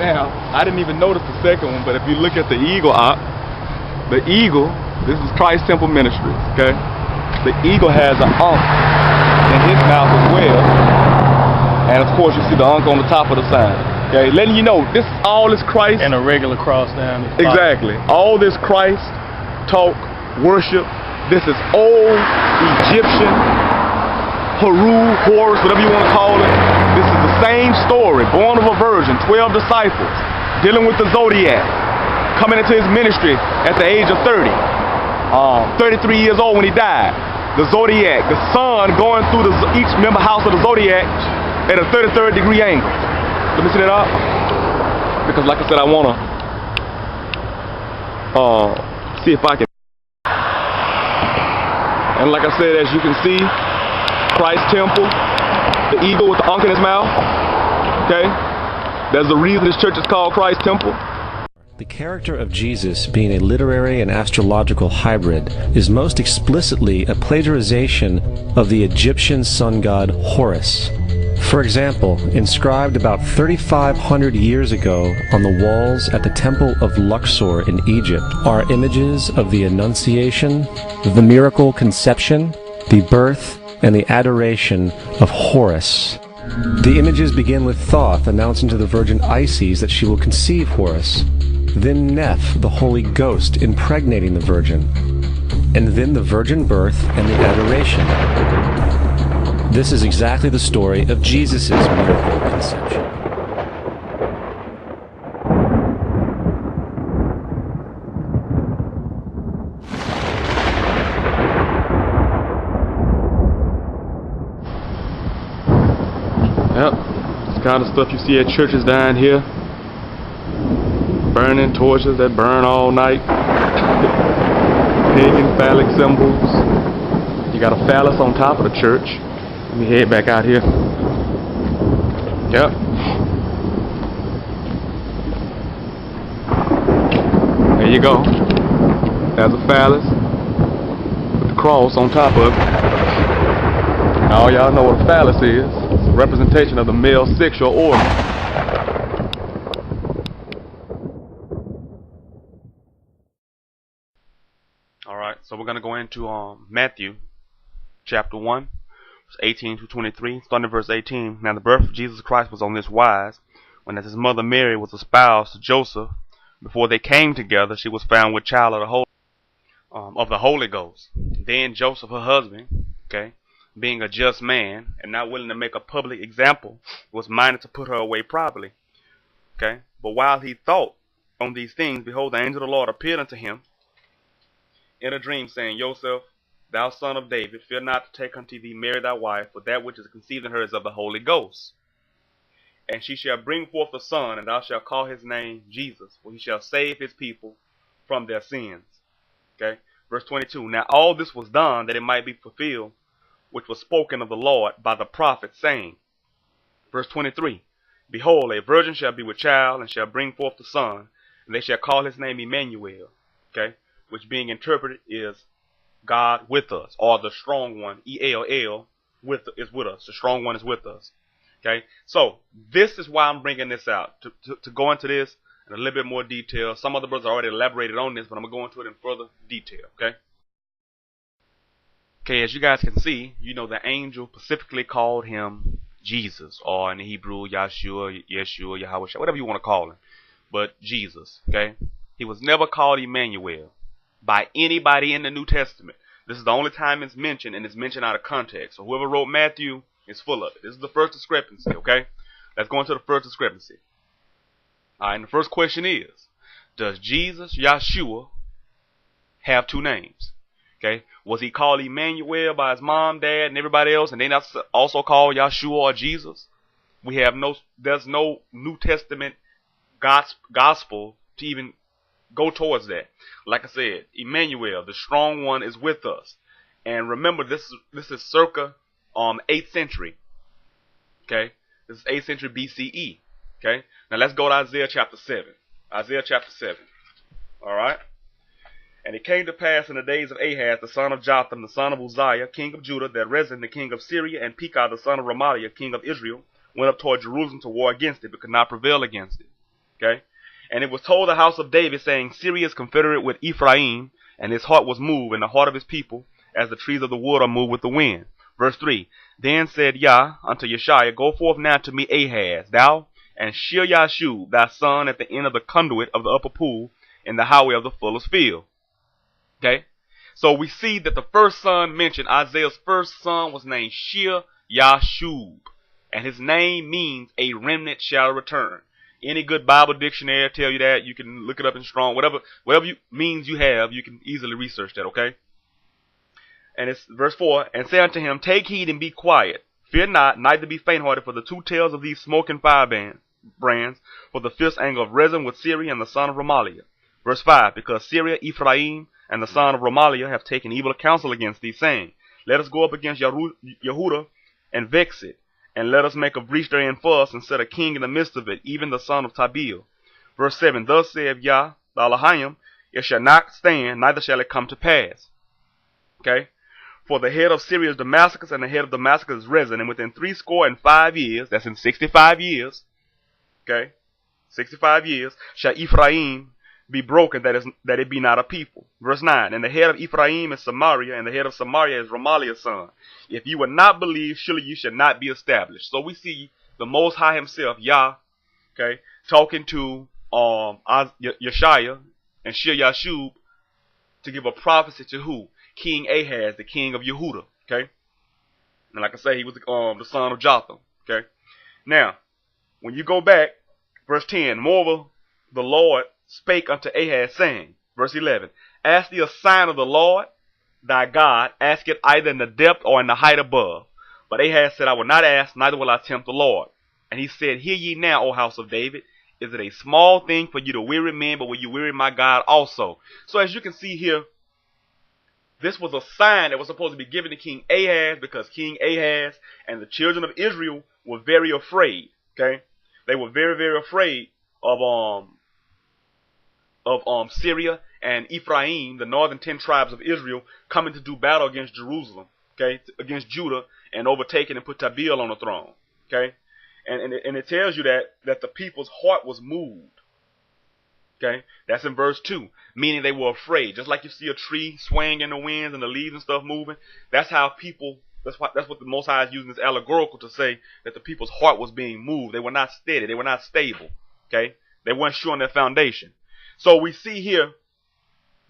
Now, I didn't even notice the second one, but if you look at the eagle, this is Christ Temple Ministries, okay? The eagle has an ankh in his mouth as well. And of course, you see the ankh on the top of the sign, okay? Letting you know, all is Christ. And a regular cross down the bottom. Exactly. All this Christ, talk, worship, this is old Egyptian, Horus, whatever you want to call it. This is the same story, born of a virgin, 12 disciples, dealing with the zodiac, coming into his ministry at the age of 30, 33 years old when he died. The zodiac, the sun going through each member house of the zodiac at a 33rd degree angle. Let me see that up, because like I said, I want to see if I can. And like I said, as you can see, Christ Temple, the eagle with the ankh in his mouth, okay? There's a reason this church is called Christ Temple. The character of Jesus, being a literary and astrological hybrid, is most explicitly a plagiarization of the Egyptian sun god Horus. For example, inscribed about 3,500 years ago on the walls at the Temple of Luxor in Egypt are images of the Annunciation, the miracle conception, the birth, and the adoration of Horus. The images begin with Thoth announcing to the Virgin Isis that she will conceive Horus, then Neph, the Holy Ghost, impregnating the Virgin, and then the virgin birth and the adoration. This is exactly the story of Jesus' miracle conception. Yep, this kind of stuff you see at churches down here. Burning torches that burn all night. Pagan phallic symbols. You got a phallus on top of the church. Let me head back out here. Yep. There you go. There's a phallus with the cross on top of it. All y'all know what a phallus is. It's a representation of the male sexual organ. Alright, so we're going to go into Matthew chapter 1. 18 to 23, starting in verse 18. Now the birth of Jesus Christ was on this wise, when as his mother Mary was espoused to Joseph, before they came together, she was found with child of the Holy Ghost. Then Joseph, her husband, okay, being a just man and not willing to make a public example, was minded to put her away privately. Okay, but while he thought on these things, behold, the angel of the Lord appeared unto him in a dream, saying, Joseph, thou son of David, fear not to take unto thee Mary thy wife, for that which is conceived in her is of the Holy Ghost. And she shall bring forth a son, and thou shalt call his name Jesus, for he shall save his people from their sins. Okay, verse 22. Now all this was done that it might be fulfilled, which was spoken of the Lord by the prophet, saying, verse 23. Behold, a virgin shall be with child, and shall bring forth a son, and they shall call his name Emmanuel. Okay, which being interpreted is God with us, or the strong one, E-L-L, is with us. The strong one is with us. Okay, so this is why I'm bringing this out, to go into this in a little bit more detail. Some other brothers already elaborated on this, but I'm going to go into it in further detail. Okay, as you guys can see, you know, the angel specifically called him Jesus, or in the Hebrew, YASHUA, YASHUA, Yahweh, whatever you want to call him, but Jesus. Okay, he was never called Emmanuel by anybody in the New Testament. This is the only time it's mentioned, and it's mentioned out of context. So whoever wrote Matthew is full of it. This is the first discrepancy, okay? Let's go into the first discrepancy. Alright, and the first question is, does Jesus, Yahshua, have two names? Okay? Was he called Emmanuel by his mom, dad, and everybody else, and they not also called Yahshua or Jesus? There's no New Testament gospel to even go towards that. Like I said, Emmanuel, the strong one, is with us. And remember, this is circa 8th century. Okay, this is 8th century BCE. Okay, now let's go to Isaiah chapter 7. Isaiah chapter 7. All right. And it came to pass in the days of Ahaz, the son of Jotham, the son of Uzziah, king of Judah, that Rezin, the king of Syria, and Pekah, the son of Remaliah, king of Israel, went up toward Jerusalem to war against it, but could not prevail against it. Okay? And it was told the house of David, saying, Syria is confederate with Ephraim, and his heart was moved, and the heart of his people, as the trees of the wood are moved with the wind. Verse 3, Then said Yah unto Yeshua, Go forth now to meet Ahaz, thou and SHEAR YASHUB, thy son, at the end of the conduit of the upper pool, in the highway of the fuller's field. Okay? So we see that the first son mentioned, Isaiah's first son, was named SHEAR YASHUB. And his name means a remnant shall return. Any good Bible dictionary tell you that. You can look it up in Strong. Whatever means you have, you can easily research that, okay? And it's verse 4, And say unto him, Take heed and be quiet. Fear not, neither be faint-hearted, for the two tails of these smoking firebrands, for the fierce anger of Rezin with Syria and the son of Remaliah. Verse 5, Because Syria, Ephraim, and the son of Remaliah have taken evil counsel against thee, saying, Let us go up against Yehudah and vex it, and let us make a breach therein for us, and set a king in the midst of it, even the son of Tabil. Verse 7, Thus saith Yah, the Elohim, It shall not stand, neither shall it come to pass. Okay? For the head of Syria is Damascus, and the head of Damascus is Rezin, and within 65 years, that's in 65 years, okay, 65 years, shall Ephraim be broken, that it be not a people. Verse 9, And the head of Ephraim is Samaria, and the head of Samaria is Remaliah's son. If you would not believe, surely you should not be established. So we see the Most High himself, Yah, okay, talking to Yeshua and SHEAR YASHUB to give a prophecy to who? King Ahaz, the king of Yehudah. Okay? And like I say, he was the son of Jotham. Okay? Now, when you go back, verse 10, Moreover, the Lord spake unto Ahaz, saying, verse 11, Ask thee a sign of the Lord thy God, ask it either in the depth or in the height above. But Ahaz said, I will not ask, neither will I tempt the Lord. And he said, Hear ye now, O house of David. Is it a small thing for you to weary men, but will you weary my God also? So as you can see here, this was a sign that was supposed to be given to King Ahaz, because King Ahaz and the children of Israel were very afraid. Okay, they were very, very afraid of Syria and Ephraim, the northern 10 tribes of Israel, coming to do battle against Jerusalem. Okay, against Judah, and overtaking and put Tabil on the throne. Okay, and it tells you that the people's heart was moved. Okay, that's in verse 2, meaning they were afraid. Just like you see a tree swaying in the winds and the leaves and stuff moving, that's how people, that's what the Most High is using this allegorical to say that the people's heart was being moved. They were not steady. They were not stable. Okay, they weren't sure on their foundation. So we see here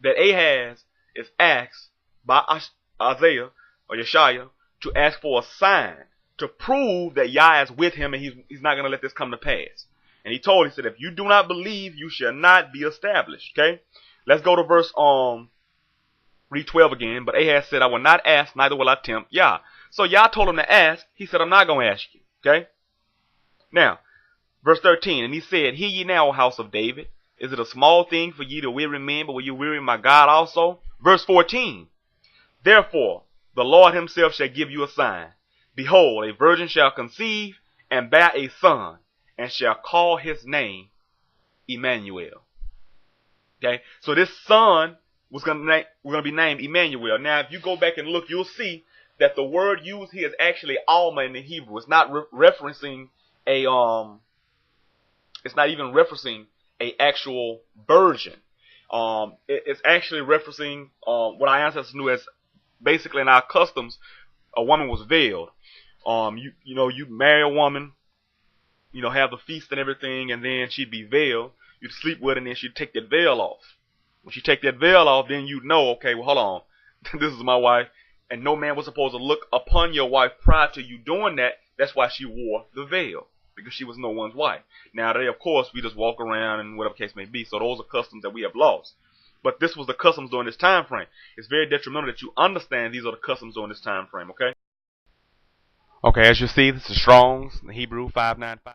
that Ahaz is asked by Isaiah or Yeshua to ask for a sign to prove that Yah is with him, and he's not going to let this come to pass. And he said, if you do not believe, you shall not be established. Okay? Let's go to verse, read 12 again. But Ahaz said, I will not ask, neither will I tempt Yah. So Yah told him to ask. He said, I'm not going to ask you. Okay? Now, verse 13. And he said, Hear ye now, O house of David. Is it a small thing for ye to weary men, but will you weary my God also? Verse 14. Therefore, the Lord himself shall give you a sign. Behold, a virgin shall conceive and bear a son, and shall call his name Emmanuel. Okay, so this son was going to be named Emmanuel. Now, if you go back and look, you'll see that the word used here is actually Alma in the Hebrew. It's not referencing a It's not even referencing a actual virgin. It's actually referencing what our ancestors knew as, basically in our customs, a woman was veiled. You marry a woman, have the feast and everything, and then she'd be veiled. You'd sleep with her, and then she'd take that veil off. When she take that veil off, then you'd know, okay, well, hold on, this is my wife, and no man was supposed to look upon your wife prior to you doing that. That's why she wore the veil, because she was no one's wife. Now, today, of course, we just walk around and whatever case may be, so those are customs that we have lost. But this was the customs during this time frame. It's very detrimental that you understand these are the customs during this time frame, okay? Okay, as you see, this is Strong's, the Hebrew 595.